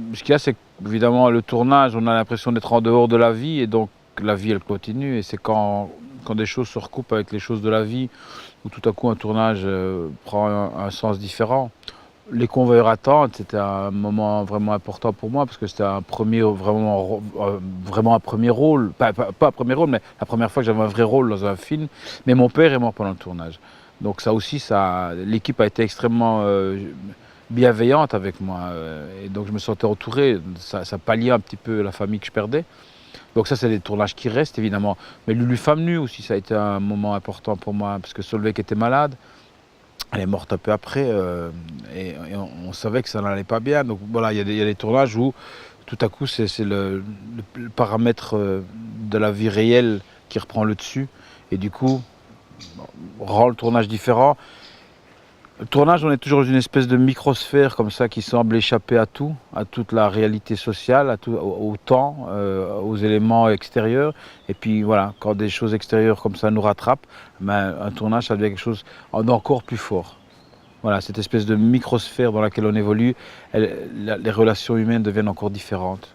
Ce qu'il y a, c'est qu'évidemment, le tournage, on a l'impression d'être en dehors de la vie et donc la vie, elle continue. Et c'est quand des choses se recoupent avec les choses de la vie, où tout à coup un tournage prend un sens différent. Les convoyeurs attentes, c'était un moment vraiment important pour moi parce que c'était un premier, vraiment un premier rôle. Pas un premier rôle, mais la première fois que j'avais un vrai rôle dans un film. Mais mon père est mort pendant le tournage. Donc ça aussi, l'équipe a été extrêmement bienveillante avec moi. Et donc je me sentais entouré. Ça palliait un petit peu la famille que je perdais. Donc ça, c'est des tournages qui restent, évidemment. Mais Lulu Femme Nue aussi, ça a été un moment important pour moi parce que Solveig était malade. Elle est morte un peu après et on savait que ça n'allait pas bien. Donc voilà, il y a des tournages où tout à coup c'est le paramètre de la vie réelle qui reprend le dessus et du coup rend le tournage différent. Le tournage, on est toujours dans une espèce de microsphère comme ça qui semble échapper à tout, à toute la réalité sociale, au temps, aux éléments extérieurs. Et puis voilà, quand des choses extérieures comme ça nous rattrapent, ben, un tournage, ça devient quelque chose d'encore plus fort. Voilà, cette espèce de microsphère dans laquelle on évolue, les relations humaines deviennent encore différentes.